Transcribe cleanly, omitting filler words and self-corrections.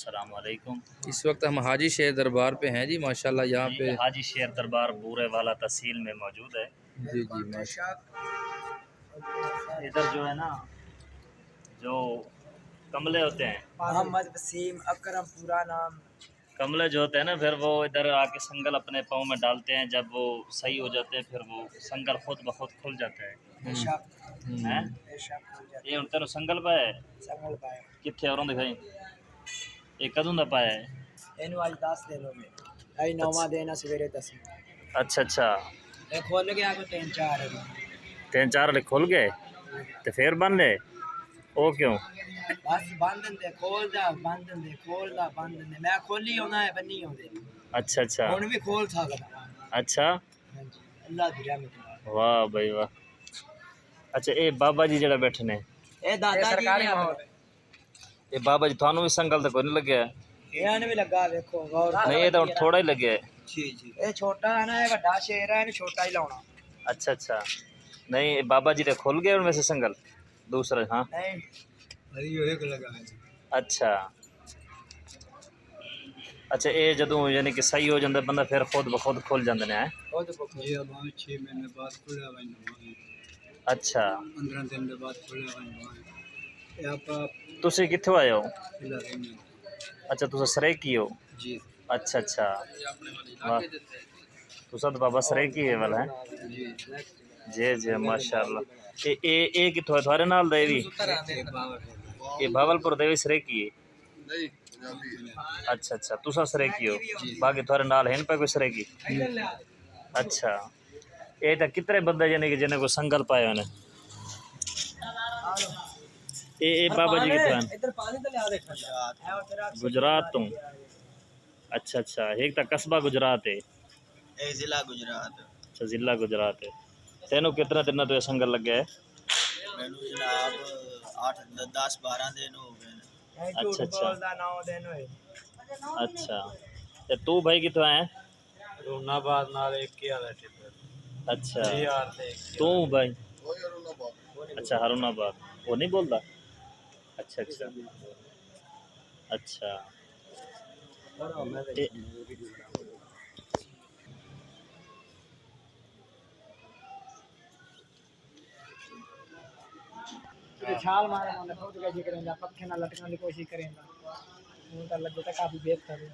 अस्सलाम वालेकुम। इस वक्त हम हाजी शेर दरबार पे हैं जी माशाल्लाह। यहाँ पे हाजी शेर दरबार बूरे वाला तहसील में मौजूद है। जी जी माशाल्लाह। इधर जो है ना, जो कमले होते हैं, मोहम्मद वसीम अकरम पूरा नाम। कमले जो होते हैं ना, फिर वो इधर आके संगल अपने पाँव में डालते हैं। जब वो सही हो जाते हैं फिर वो संगल खुद ब खुद खुल जाता है। हैं ये ਹੁਣ ਤੈਨੂੰ ਸੰਗਲ ਪਾਇਆ ਹੈ? संगल पाए ਕਿੱਥੇ ਔਰੋਂ ਦਿਖਾਈ ਇਹ ਕਦੋਂ ਦਾ ਪਾਇਆ ਹੈ? ਇਹਨੂੰ ਅੱਜ 10 ਦਿਨ ਹੋ ਗਏ। ਅੱਜ 9ਵਾਂ ਦਿਨ ਆ, ਸਵੇਰੇ 10। ਅੱਛਾ ਅੱਛਾ, ਇਹ ਖੁੱਲ ਗਿਆ ਕੋਈ 3-4 ਹੈ। ਤਿੰਨ ਚਾਰ ਵਾਲੇ ਖੁੱਲ ਗਏ ਤੇ ਫੇਰ ਬੰਨ ਲਏ? ਉਹ ਕਿਉਂ? ਬਸ ਬੰਨ ਦਿੰਦੇ, ਖੋਲਦਾ ਬੰਨ ਦਿੰਦੇ, ਖੋਲਦਾ ਬੰਨ ਦਿੰਦੇ। ਮੈਂ ਖੋਲੀ ਆਉਣਾ ਹੈ, ਬੰਨੀ ਆਉਂਦੇ। ਅੱਛਾ ਅੱਛਾ ਹੁਣ ਵੀ ਖੋਲ ਸਕਦਾ। ਅੱਛਾ, ਹਾਂਜੀ, ਅੱਲਾ ਦੀ ਰਹਿਮਤ ਨਾਲ। ਵਾਹ ਬਈ ਵਾਹ। ਅੱਛਾ, ਇਹ ਬਾਬਾ ਜੀ ਜਿਹੜਾ ਬੈਠੇ ਨੇ, ਇਹ ਦਾਦਾ ਜੀ ਨੇ ਇਹ ਬਾਬਾ ਜੀ ਤੁਹਾਨੂੰ ਵੀ ਸੰਗਲ ਤਾਂ ਕੋਈ ਨਹੀਂ ਲੱਗਿਆ? ਇਹਨਾਂ ਨੂੰ ਵੀ ਲੱਗਾ, ਵੇਖੋ ਗੌਰ। ਨਹੀਂ, ਇਹ ਤਾਂ ਥੋੜਾ ਹੀ ਲੱਗਿਆ ਹੈ। ਜੀ ਜੀ, ਇਹ ਛੋਟਾ ਹੈ ਨਾ, ਇਹ ਵੱਡਾ ਸ਼ੇਰ ਹੈ, ਇਹਨੂੰ ਛੋਟਾ ਹੀ ਲਾਉਣਾ। अच्छा अच्छा, नहीं बाबा जी ने खुल गए उनमें से संगल दूसरा? हाँ नहीं, अरे एक लगा है। अच्छा अच्छा, ये जदों यानी कि सही हो जाता बंदा फिर खुद ब खुद खुल जाते हैं? खुद ये अब 6 महीने बाद खुला है। अच्छा, 15 दिन के बाद खुला है। आप तुसी कित्थों आए हो? जी अच्छा, तुसा सरेकी हो? अच्छा अच्छा, वाह, तुसा तो बाबा सरेकी है वाला है जी जी माशाअल्लाह। ये कित्थों है थोड़े नाल दे भी? ये भावलपुर दे भी सरेकी है? अच्छा अच्छा, तुसा सरेकी हो, बाकी थोड़े नाल हैं पे कोई सरेकी? अच्छा, ये तो कितने बंदे यानी कि जिन्हें को संगल पाए उन्हें? ये बाबा जी कितने गुजरात तो? अच्छा अच्छा, एक तो कस्बा गुजरात है, जिला गुजरात। अच्छा जिला गुजरात है। तेनों कितना दिन तो संगल लग गया है? मैनू जनाब 8-10-12 दिन हो गए। अच्छा अच्छा 9 दिन हुए। अच्छा, ते तू भाई कितों आया? रोनाबाद नाल एक ही वाला टिप। अच्छा, यार ते तू भाई? अच्छा हारूनाबाद, वो नहीं बोलता? अच्छा अच्छा अच्छा, छाल मारे खुद कैसे करेंगे, पक्के ना लटकने की कोशिश करेंगे। लगे तो काफी बेहतर है।